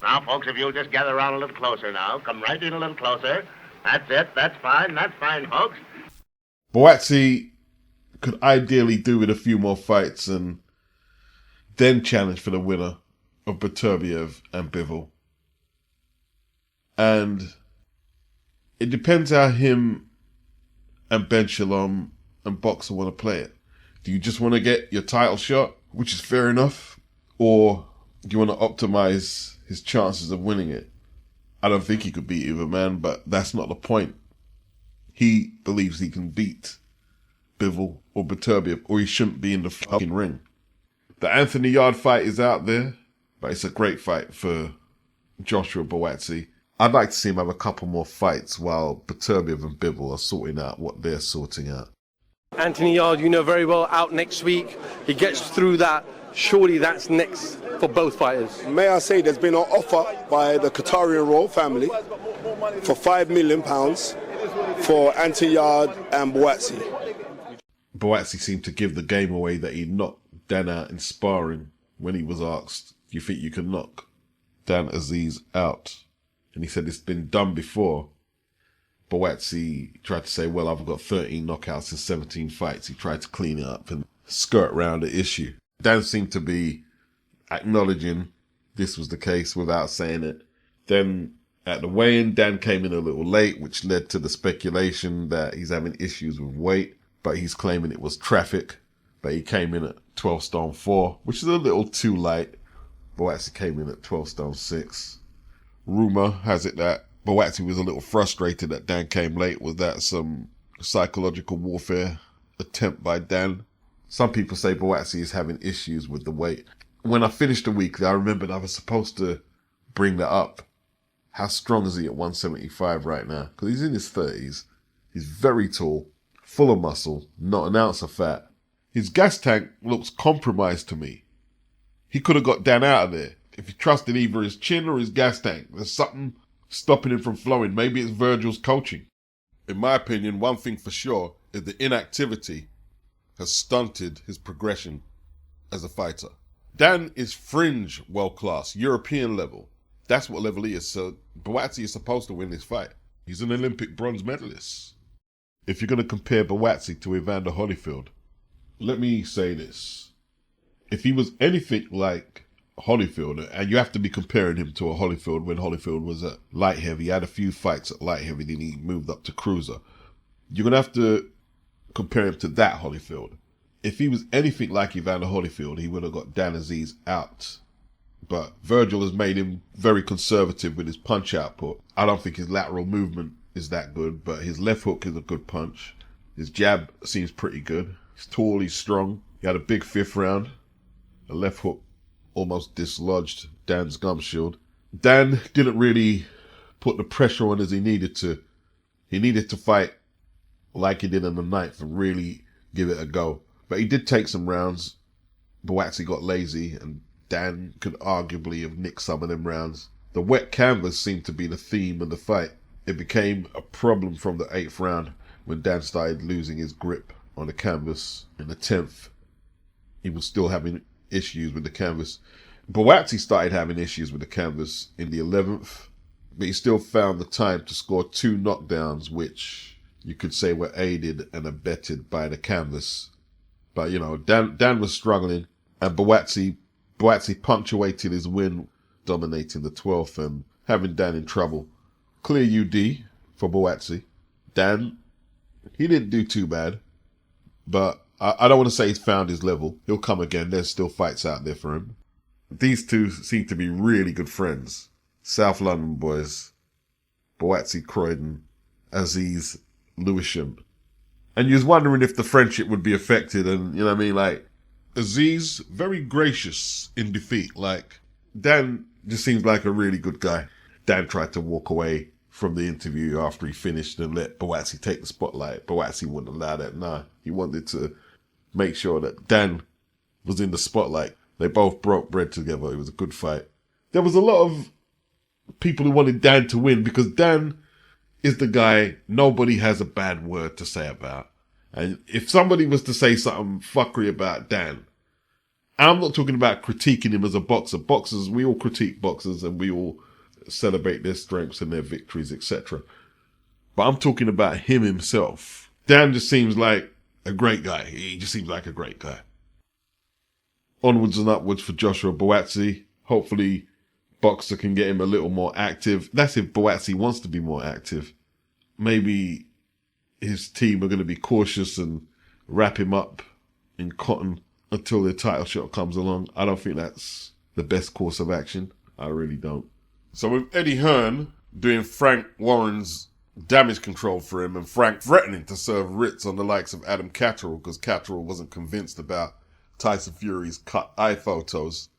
Now, folks, if you'll just gather around a little closer now. Come right in a little closer. That's it. That's fine, folks. Buatsi could ideally do with a few more fights and then challenge for the winner of BETERBIEV and BIVOL. And it depends how him and Benn SHALOM and Boxer want to play it. Do you just want to get your title shot, which is fair enough, or do you want to optimize his chances of winning it? I don't think he could beat either man, but that's not the point. He believes he can beat BIVOL or BETERBIEV, or he shouldn't be in the fucking ring. The Anthony Yarde fight is out there, but it's a great fight for Joshua Buatsi. I'd like to see him have a couple more fights while BETERBIEV and BIVOL are sorting out what they're sorting out. Anthony Yarde, you know very well, out next week. He gets through that. Surely that's next for both fighters. May I say there's been an offer by the Qatarian royal family for £5 million for Anthony Yarde and Buatsi. Buatsi seemed to give the game away that he knocked Dan out in sparring when he was asked, do you think you can knock Dan Azeez out? And he said it's been done before. Buatsi tried to say, well, I've got 13 knockouts in 17 fights. He tried to clean it up and skirt around the issue. Dan seemed to be acknowledging this was the case without saying it. Then at the weigh-in, Dan came in a little late, which led to the speculation that he's having issues with weight, but he's claiming it was traffic. But he came in at 12 stone 4, which is a little too light. Buatsi came in at 12 stone 6. Rumor has it that Buatsi was a little frustrated that Dan came late. Was that some psychological warfare attempt by Dan? Some people say Buatsi is having issues with the weight. When I finished the weekly, I remembered I was supposed to bring that up. How strong is he at 175 right now? Because he's in his 30s. He's very tall, full of muscle, not an ounce of fat. His gas tank looks compromised to me. He could have got Dan out of there if he trusted either his chin or his gas tank. There's something stopping him from flowing. Maybe it's Virgil's coaching. In my opinion, one thing for sure is the inactivity has stunted his progression as a fighter. Dan is fringe world-class, European level. That's what level he is. So Buatsi is supposed to win this fight. He's an Olympic bronze medalist. If you're going to compare Buatsi to Evander Holyfield, let me say this. If he was anything like Holyfield, and you have to be comparing him to a Holyfield when Holyfield was at light heavy, he had a few fights at light heavy, then he moved up to cruiser. You're going to have to compare him to that Holyfield. If he was anything like Evander Holyfield, he would have got Dan Azeez out. But Virgil has made him very conservative with his punch output. I don't think his lateral movement is that good, but his left hook is a good punch. His jab seems pretty good. He's tall, he's strong. He had a big 5th round. A left hook almost dislodged Dan's gum shield. Dan didn't really put the pressure on as he needed to. He needed to fight like he did in the 9th and really give it a go. But he did take some rounds. Buatsi got lazy and Dan could arguably have nicked some of them rounds. The wet canvas seemed to be the theme of the fight. It became a problem from the 8th round when Dan started losing his grip on the canvas. In the 10th, he was still having issues with the canvas. Buatsi started having issues with the canvas in the 11th, but he still found the time to score 2 knockdowns, which you could say were aided and abetted by the canvas. But, you know, Dan was struggling, and Buatsi punctuated his win, dominating the 12th and having Dan in trouble. Clear UD for Buatsi. Dan, he didn't do too bad, but I don't want to say he's found his level. He'll come again. There's still fights out there for him. These two seem to be really good friends. South London boys. Buatsi Croydon, Azeez Lewisham. And you was wondering if the friendship would be affected, and you know what I mean? Like, Azeez, very gracious in defeat. Like, Dan just seems like a really good guy. Dan tried to walk away from the interview after he finished and let Buatsi take the spotlight. Buatsi wouldn't allow that. Nah, he wanted to make sure that Dan was in the spotlight. They both broke bread together. It was a good fight. There was a lot of people who wanted Dan to win because Dan is the guy nobody has a bad word to say about. And if somebody was to say something fuckery about Dan, And I'm not talking about critiquing him as a boxer. Boxers, we all critique boxers and we all celebrate their strengths and their victories, etc. But I'm talking about him himself. Dan just seems like a great guy. He just seems like a great guy. Onwards and upwards for Joshua Buatsi. Hopefully Boxer can get him a little more active. That's if Buatsi wants to be more active. Maybe his team are going to be cautious and wrap him up in cotton until their title shot comes along. I don't think that's the best course of action. I really don't. So with Eddie Hearn doing Frank Warren's damage control for him and Frank threatening to serve writs on the likes of Adam Catterall because Catterall wasn't convinced about Tyson Fury's cut eye photos,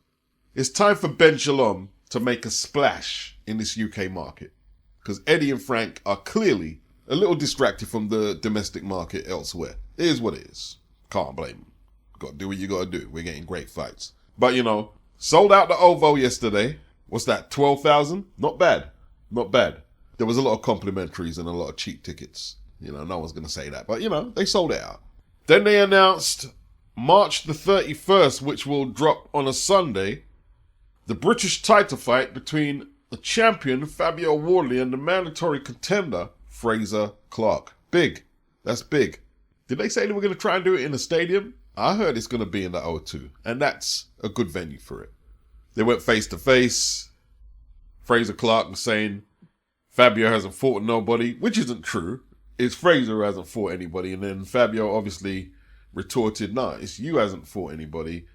it's time for Ben Shalom to make a splash in this UK market. Because Eddie and Frank are clearly a little distracted from the domestic market elsewhere. It is what it is. Can't blame them. Got to do what you got to do. We're getting great fights. But, you know, sold out the OVO yesterday. What's that, 12,000? Not bad. Not bad. There was a lot of complimentaries and a lot of cheap tickets. You know, no one's going to say that. But, you know, they sold it out. Then they announced March the 31st, which will drop on a Sunday, the British title fight between the champion, Fabio Wardley, and the mandatory contender, Fraser Clarke. Big. That's big. Did they say they were going to try and do it in a stadium? I heard it's going to be in the O2, and that's a good venue for it. They went face-to-face. Fraser Clarke was saying Fabio hasn't fought nobody, which isn't true. It's Fraser who hasn't fought anybody, and then Fabio obviously retorted, no, it's you hasn't fought anybody.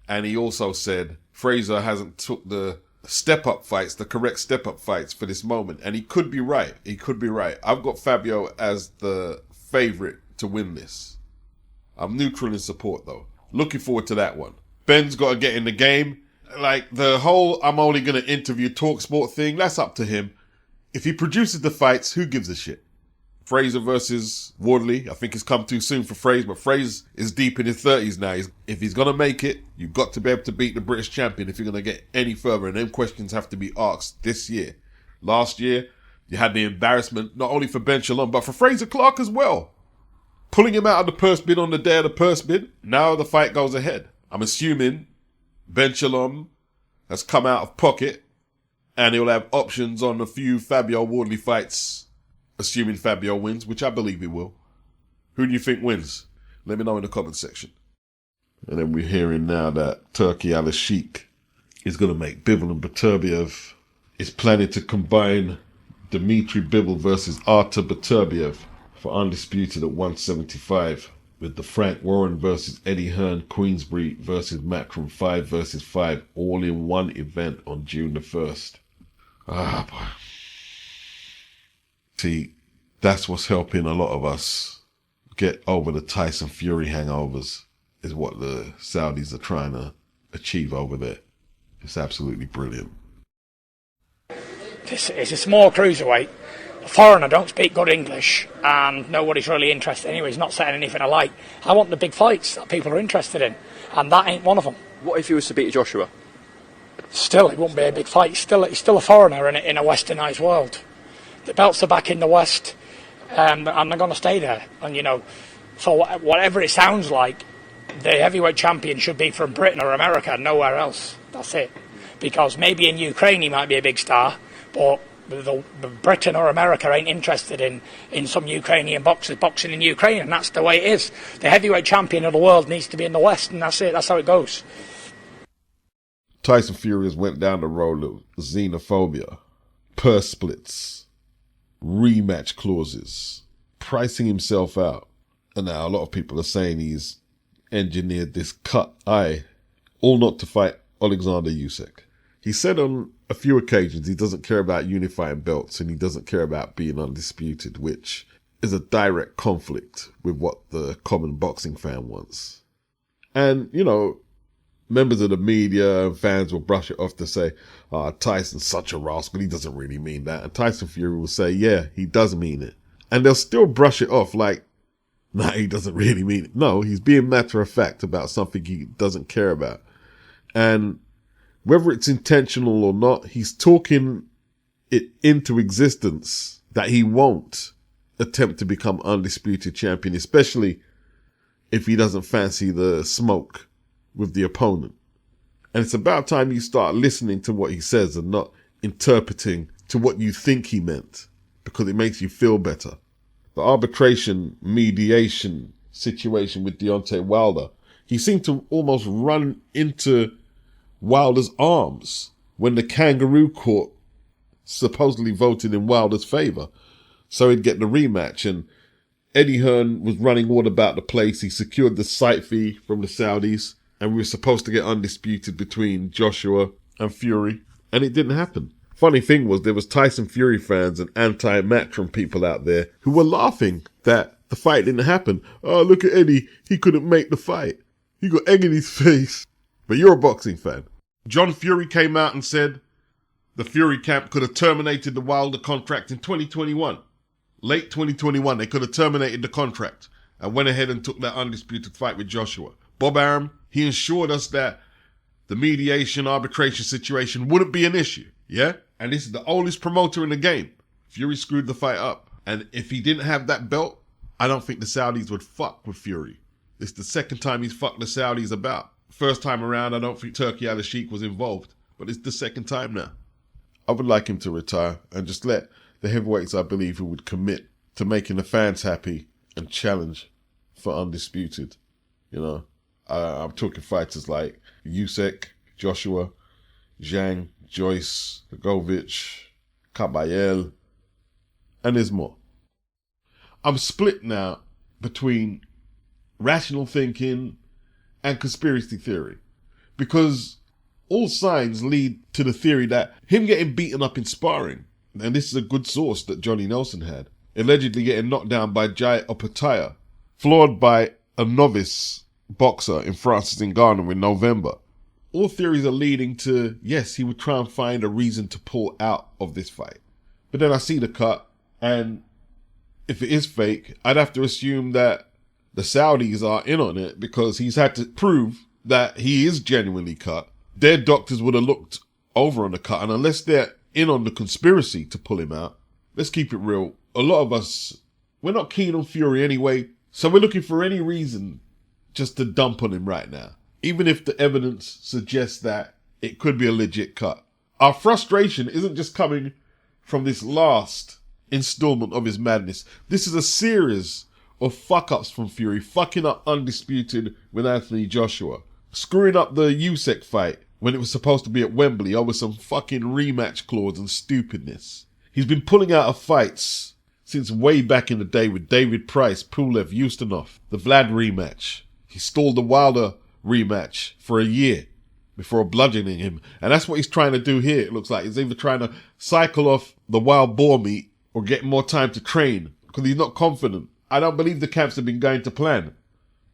And he also said Fraser hasn't took the step-up fights, the correct step-up fights for this moment. And he could be right. He could be right. I've got Fabio as the favourite to win this. I'm neutral in support, though. Looking forward to that one. Ben's got to get in the game. Like, the whole I'm only going to interview TalkSport thing, that's up to him. If he produces the fights, who gives a shit? Fraser versus Wardley, I think it's come too soon for Fraser, but Fraser is deep in his 30s now. If he's going to make it, you've got to be able to beat the British champion if you're going to get any further, and them questions have to be asked this year. Last year, you had the embarrassment, not only for Ben Shalom, but for Fraser Clarke as well. Pulling him out of the purse bid on the day of the purse bid, now the fight goes ahead. I'm assuming Ben Shalom has come out of pocket, and he'll have options on a few Fabio Wardley fights, assuming Fabio wins, which I believe he will. Who do you think wins? Let me know in the comment section. And then we're hearing now that Turki Al-Sheikh is going to make BIVOL and BETERBIEV. Is planning to combine Dimitri Bivol versus Artur Beterbiev for undisputed at 175, with the Frank Warren versus Eddie Hearn Queensbury versus Matchroom 5 versus 5 all in one event on June the 1st. Ah, boy. See, that's what's helping a lot of us get over the Tyson Fury hangovers, is what the Saudis are trying to achieve over there. It's absolutely brilliant. It's a small cruiserweight. A foreigner don't speak good English, and nobody's really interested anyway. He's not saying anything I like. I want the big fights that people are interested in, and that ain't one of them. What if he was to beat Joshua? Still, it won't be a big fight. He's still a foreigner in a westernised world. The belts are back in the West, and they're going to stay there. And, you know, for whatever it sounds like, the heavyweight champion should be from Britain or America, nowhere else. That's it. Because maybe in Ukraine he might be a big star, but the Britain or America ain't interested in some Ukrainian boxers boxing in Ukraine, and that's the way it is. The heavyweight champion of the world needs to be in the West, and that's it. That's how it goes. Tyson Fury has went down the road of xenophobia, purse splits, rematch clauses, pricing himself out. And now a lot of people are saying he's engineered this cut eye, all not to fight Alexander Usyk. He said on a few occasions he doesn't care about unifying belts and he doesn't care about being undisputed, which is a direct conflict with what the common boxing fan wants. And, you know, members of the media and fans will brush it off to say, Tyson's such a rascal, he doesn't really mean that. And Tyson Fury will say, yeah, he does mean it. And they'll still brush it off like, nah, he doesn't really mean it. No, he's being matter of fact about something he doesn't care about. And whether it's intentional or not, he's talking it into existence that he won't attempt to become undisputed champion, especially if he doesn't fancy the smoke with the opponent. And it's about time you start listening to what he says and not interpreting to what you think he meant, because it makes you feel better. The arbitration mediation situation with Deontay Wilder, he seemed to almost run into Wilder's arms when the kangaroo court supposedly voted in Wilder's favour, so he'd get the rematch. And Eddie Hearn was running all about the place. He secured the site fee from the Saudis, and we were supposed to get undisputed between Joshua and Fury, and it didn't happen. Funny thing was, there was Tyson Fury fans and anti-Matchroom people out there who were laughing that the fight didn't happen. Oh, look at Eddie, he couldn't make the fight. He got egg in his face. But you're a boxing fan. John Fury came out and said the Fury camp could have terminated the Wilder contract in 2021. Late 2021, they could have terminated the contract and went ahead and took that undisputed fight with Joshua. Bob Arum, he assured us that the mediation arbitration situation wouldn't be an issue. Yeah? And this is the oldest promoter in the game. Fury screwed the fight up. And if he didn't have that belt, I don't think the Saudis would fuck with Fury. It's the second time he's fucked the Saudis about. First time around, I don't think Turki Al-Sheikh was involved. But it's the second time now. I would like him to retire and just let the heavyweights, I believe, who would commit to making the fans happy and challenge for undisputed. You know, I'm talking fighters like USYK, Joshua, Zhang, Joyce, Govic, Kabayel, and there's more. I'm split now between rational thinking and conspiracy theory, because all signs lead to the theory that him getting beaten up in sparring, and this is a good source that Johnny Nelson had, allegedly getting knocked down by Jai Opataya, floored by a novice boxer in Francis Ngannou in November. All theories are leading to, yes, he would try and find a reason to pull out of this fight. But then I see the cut, and if it is fake, I'd have to assume that the Saudis are in on it, because he's had to prove that he is genuinely cut. Their doctors would have looked over on the cut, and unless they're in on the conspiracy to pull him out, let's keep it real. A lot of us, we're not keen on Fury anyway, so we're looking for any reason just to dump on him right now, even if the evidence suggests that it could be a legit cut. Our frustration isn't just coming from this last installment of his madness. This is a series of fuck-ups from Fury, fucking up Undisputed with Anthony Joshua, screwing up the USYK fight when it was supposed to be at Wembley over some fucking rematch clause and stupidness. He's been pulling out of fights since way back in the day with David Price, Pulev, Ustinov, the Vlad rematch. He stalled the Wilder rematch for a year before bludgeoning him. And that's what he's trying to do here, it looks like. He's either trying to cycle off the wild boar meat or get more time to train, because he's not confident. I don't believe the camps have been going to plan.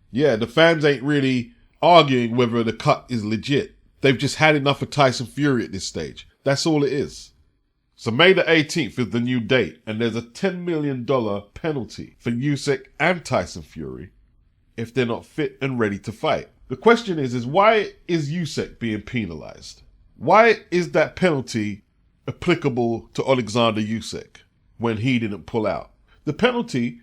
Yeah, the fans ain't really arguing whether the cut is legit. They've just had enough of Tyson Fury at this stage. That's all it is. So May the 18th is the new date, and there's a $10 million penalty for USYK and Tyson Fury if they're not fit and ready to fight. The question is why is USYK being penalized? Why is that penalty applicable to Alexander USYK when he didn't pull out? The penalty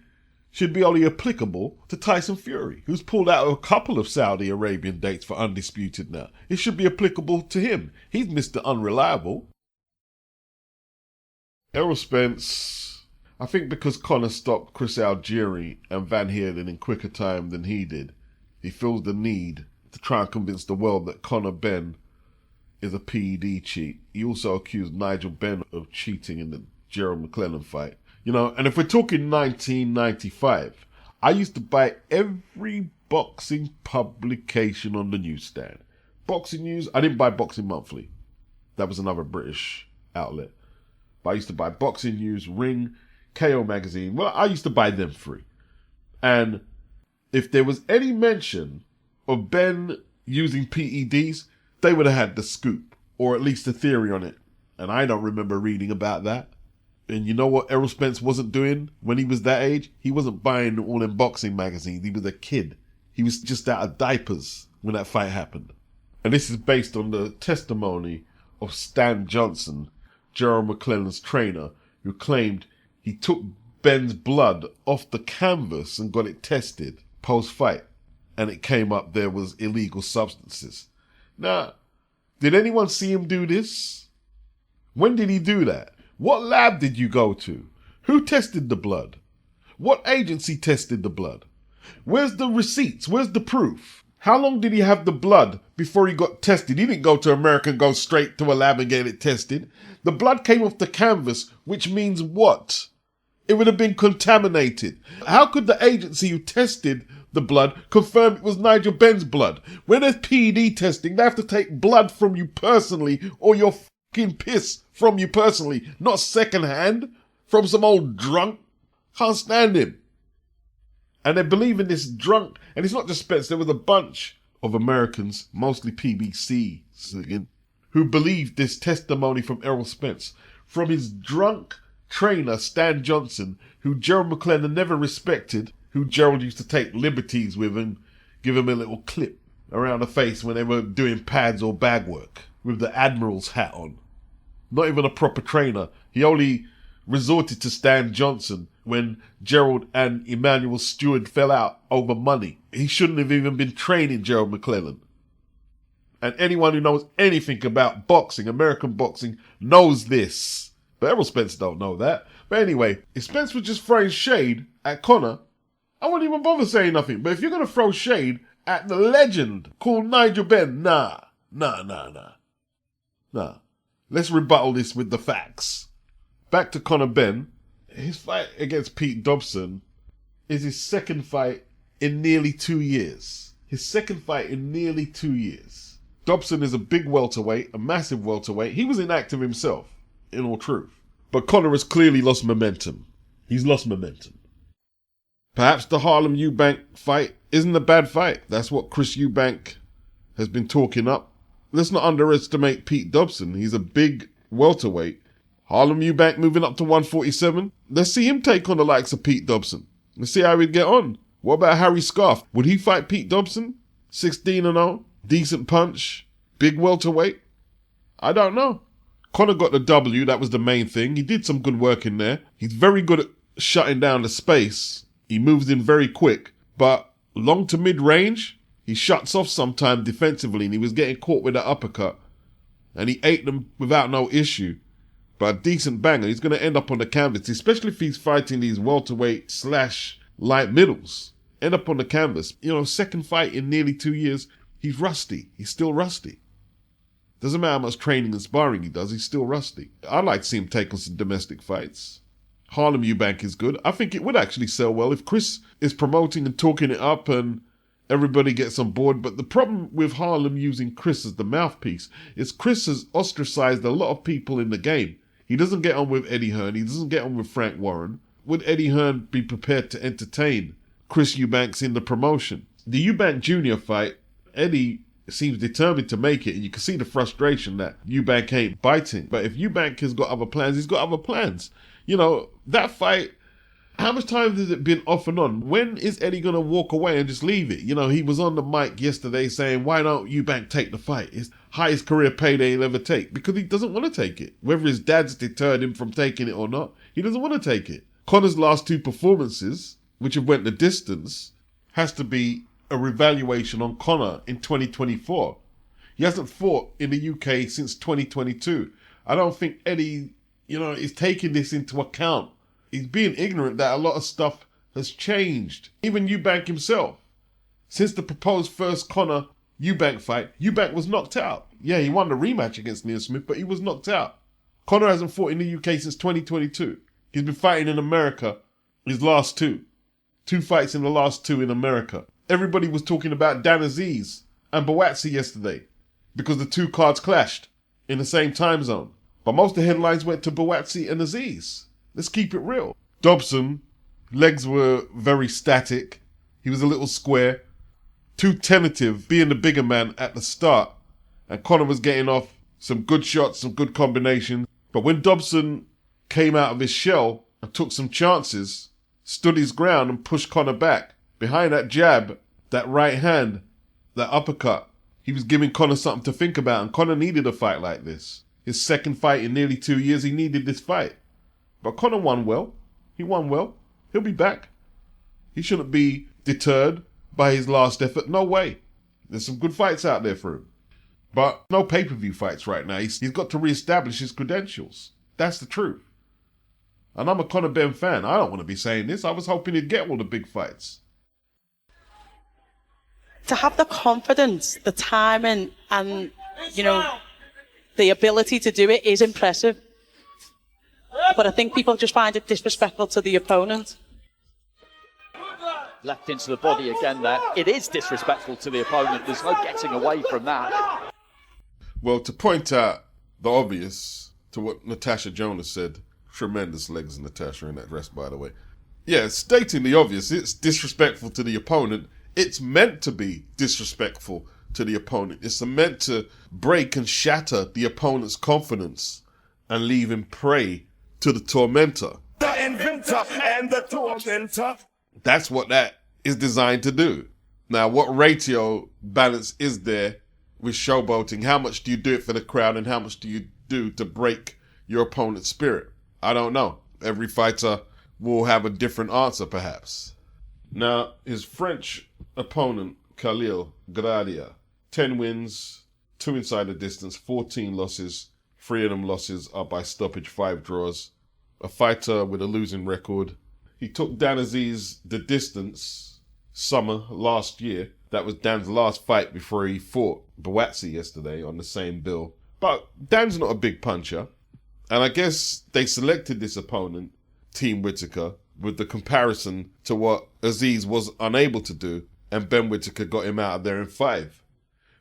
should be only applicable to Tyson Fury, who's pulled out a couple of Saudi Arabian dates for Undisputed now. It should be applicable to him. He's Mr. Unreliable. Errol Spence, I think because Conor stopped Chris Algieri and Van Heerden in quicker time than he did, he feels the need to try and convince the world that Conor Benn is a PED cheat. He also accused Nigel Benn of cheating in the Gerald McClellan fight. You know, and if we're talking 1995, I used to buy every boxing publication on the newsstand. Boxing News, I didn't buy Boxing Monthly. That was another British outlet. But I used to buy Boxing News, Ring, KO Magazine. Well, I used to buy them free. And if there was any mention of Ben using PEDs, they would have had the scoop, or at least a theory on it. And I don't remember reading about that. And you know what Errol Spence wasn't doing when he was that age? He wasn't buying all them boxing magazines. He was a kid. He was just out of diapers when that fight happened. And this is based on the testimony of Stan Johnson, Gerald McClellan's trainer, who claimed he took Ben's blood off the canvas and got it tested post-fight. and it came up there was illegal substances. Now, did anyone see him do this? When did he do that? What lab did you go to? Who tested the blood? What agency tested the blood? Where's the receipts? Where's the proof? How long did he have the blood before he got tested? He didn't go to America and go straight to a lab and get it tested. The blood came off the canvas, which means what? It would have been contaminated. How could the agency who tested the blood confirm it was Nigel Benn's blood? When there's PED testing, they have to take blood from you personally or your fucking piss from you personally, not secondhand from some old drunk. Can't stand him. And they believe in this drunk, and it's not just Spence, there was a bunch of Americans, mostly PBC, who believed this testimony from Errol Spence, from his drunk trainer, Stan Johnson, who Gerald McClellan never respected, who Gerald used to take liberties with and give him a little clip around the face when they were doing pads or bag work, with the Admiral's hat on. Not even a proper trainer. He only resorted to Stan Johnson when Gerald and Emmanuel Stewart fell out over money. He shouldn't have even been training Gerald McClellan. And anyone who knows anything about boxing, American boxing, knows this. But Errol Spence don't know that. But anyway, if Spence was just throwing shade at Conor, I wouldn't even bother saying nothing. But if you're going to throw shade at the legend called Nigel Benn, nah. Let's rebuttal this with the facts. Back to Conor Benn. His fight against Pete Dobson is his second fight in nearly 2 years. Dobson is a big welterweight, a massive welterweight. He was inactive himself, in all truth. But Conor has clearly lost momentum. He's lost momentum. Perhaps the Harlem Eubank fight isn't a bad fight. That's what Chris Eubank has been talking up. Let's not underestimate Pete Dobson. He's a big welterweight. Harlem Eubank moving up to 147. Let's see him take on the likes of Pete Dobson. Let's see how he'd get on. What about Harry Scarf? Would he fight Pete Dobson? 16-0, decent punch, big welterweight? I don't know. Conor got the W, that was the main thing. He did some good work in there. He's very good at shutting down the space. He moves in very quick, but long to mid-range, he shuts off sometime defensively, and he was getting caught with an uppercut. And he ate them without no issue. But a decent banger. He's going to end up on the canvas, especially if he's fighting these welterweight / light middles. End up on the canvas. You know, second fight in nearly 2 years. He's rusty. He's still rusty. Doesn't matter how much training and sparring he does, he's still rusty. I'd like to see him take on some domestic fights. Harlem Eubank is good. I think it would actually sell well if Chris is promoting and talking it up and everybody gets on board. But the problem with Harlem using Chris as the mouthpiece is Chris has ostracized a lot of people in the game. He doesn't get on with Eddie Hearn. He doesn't get on with Frank Warren. Would Eddie Hearn be prepared to entertain Chris Eubanks in the promotion? The Eubank Jr. fight, Eddie seems determined to make it, and you can see the frustration that Eubank ain't biting. But if Eubank has got other plans, he's got other plans. You know, that fight, how much time has it been off and on? When is Eddie going to walk away and just leave it? You know, he was on the mic yesterday saying, why don't Eubank take the fight? It's highest career payday he'll ever take. Because he doesn't want to take it. Whether his dad's deterred him from taking it or not, he doesn't want to take it. Conor's last two performances, which have went the distance, has to be a revaluation on Conor in 2024. He hasn't fought in the UK since 2022. I don't think Eddie, is taking this into account. He's being ignorant that a lot of stuff has changed. Even Eubank himself. Since the proposed first Conor Eubank fight, Eubank was knocked out. Yeah, he won the rematch against Neil Smith, but he was knocked out. Conor hasn't fought in the UK since 2022. He's been fighting in America his last two. 2 fights in the last 2 in America. Everybody was talking about Dan Azeez and Buatsi yesterday because the 2 cards clashed in the same time zone. But most of the headlines went to Buatsi and Azeez. Let's keep it real. Dobson, legs were very static. He was a little square. Too tentative, being the bigger man at the start. And Conor was getting off some good shots, some good combinations. But when Dobson came out of his shell and took some chances, stood his ground and pushed Conor back, behind that jab, that right hand, that uppercut, he was giving Conor something to think about. And Conor needed a fight like this. His second fight in nearly 2 years, he needed this fight. But Conor won well. He won well. He'll be back. He shouldn't be deterred by his last effort. No way. There's some good fights out there for him. But no pay-per-view fights right now. He's got to reestablish his credentials. That's the truth. And I'm a Conor Benn fan. I don't want to be saying this. I was hoping he'd get all the big fights. To have the confidence, the timing, and, you know, the ability to do it is impressive. But I think people just find it disrespectful to the opponent. Left into the body again there. It is disrespectful to the opponent. There's no getting away from that. Well, to point out the obvious to what Natasha Jonas said, tremendous legs, Natasha, in that dress, by the way. Yeah, stating the obvious, it's disrespectful to the opponent. It's meant to be disrespectful to the opponent. It's meant to break and shatter the opponent's confidence and leave him prey to the tormentor. The inventor and the tormentor. That's what that is designed to do. Now, what ratio balance is there with showboating? How much do you do it for the crowd and how much do you do to break your opponent's spirit? I don't know. Every fighter will have a different answer, perhaps. Now, his French opponent, Khalil Gradia, 10 wins, 2 inside the distance, 14 losses. 3 of them losses are by stoppage, 5 draws. A fighter with a losing record. He took Dan Azeez the distance summer last year. That was Dan's last fight before he fought Buatsi yesterday on the same bill. But Dan's not a big puncher. And I guess they selected this opponent, Team Whitaker, with the comparison to what Azeez was unable to do. And Benn Whitaker got him out of there in 5.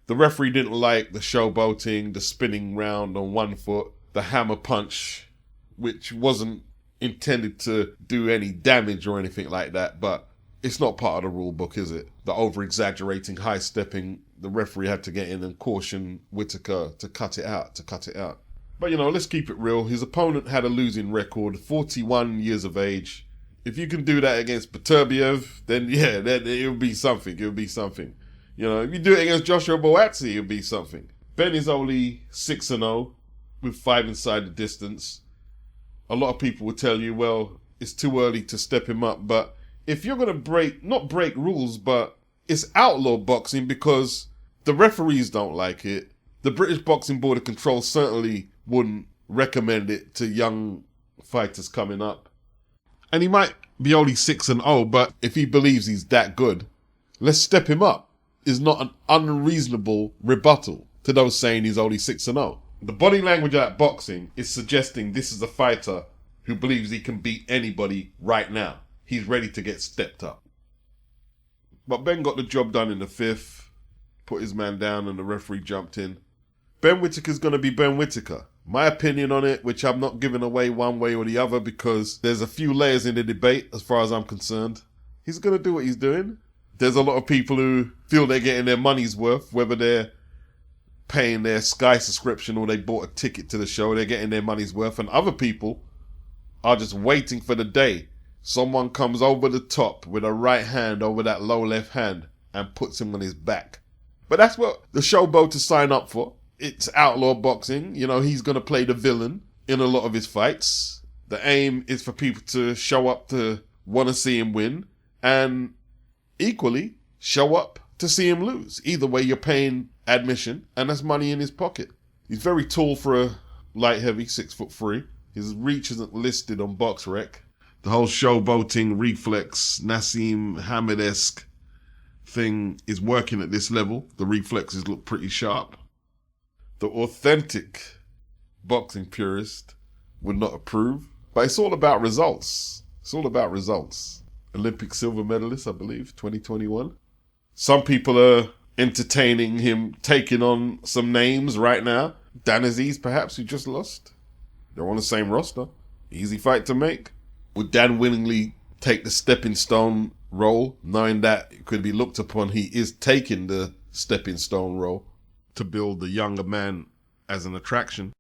The referee didn't like the showboating, the spinning round on one foot, the hammer punch, which wasn't intended to do any damage or anything like that, but it's not part of the rule book, is it? The over-exaggerating, high-stepping, the referee had to get in and caution Whitaker to cut it out, But, you know, let's keep it real. His opponent had a losing record, 41 years of age. If you can do that against BETERBIEV, then yeah, then it'll be something. You know, if you do it against Joshua Buatsi, it'll be something. Benn is only 6-0 with 5 inside the distance. A lot of people will tell you, well, it's too early to step him up. But if you're going to not break rules, but it's outlaw boxing because the referees don't like it. The British Boxing Board of Control certainly wouldn't recommend it to young fighters coming up. And he might be only 6-0, but if he believes he's that good, let's step him up. Is not an unreasonable rebuttal to those saying he's only 6-0. The body language of that boxing is suggesting this is a fighter who believes he can beat anybody right now. He's ready to get stepped up. But Benn got the job done in the 5th, put his man down and the referee jumped in. Benn Whitaker's going to be Benn Whitaker. My opinion on it, which I'm not giving away one way or the other because there's a few layers in the debate as far as I'm concerned. He's going to do what he's doing. There's a lot of people who feel they're getting their money's worth, whether they're paying their Sky subscription or they bought a ticket to the show, they're getting their money's worth. And other people are just waiting for the day someone comes over the top with a right hand over that low left hand and puts him on his back. But that's what the Showboat'S sign up for. It's outlaw boxing. You know, he's going to play the villain in a lot of his fights. The aim is for people to show up to want to see him win and equally show up to see him lose. Either way, you're paying admission and that's money in his pocket. He's very tall for a light heavy, 6'3". His reach isn't listed on BoxRec. The whole showboating reflex, Nassim Hamed-esque thing is working at this level. The reflexes look pretty sharp. The authentic boxing purist would not approve, but it's all about results. Olympic silver medalist, I believe, 2021. Some people are entertaining him taking on some names right now. Dan Azeez, perhaps, who just lost. They're on the same roster. Easy fight to make. Would Dan willingly take the stepping stone role, knowing that it could be looked upon he is taking the stepping stone role to build the younger man as an attraction?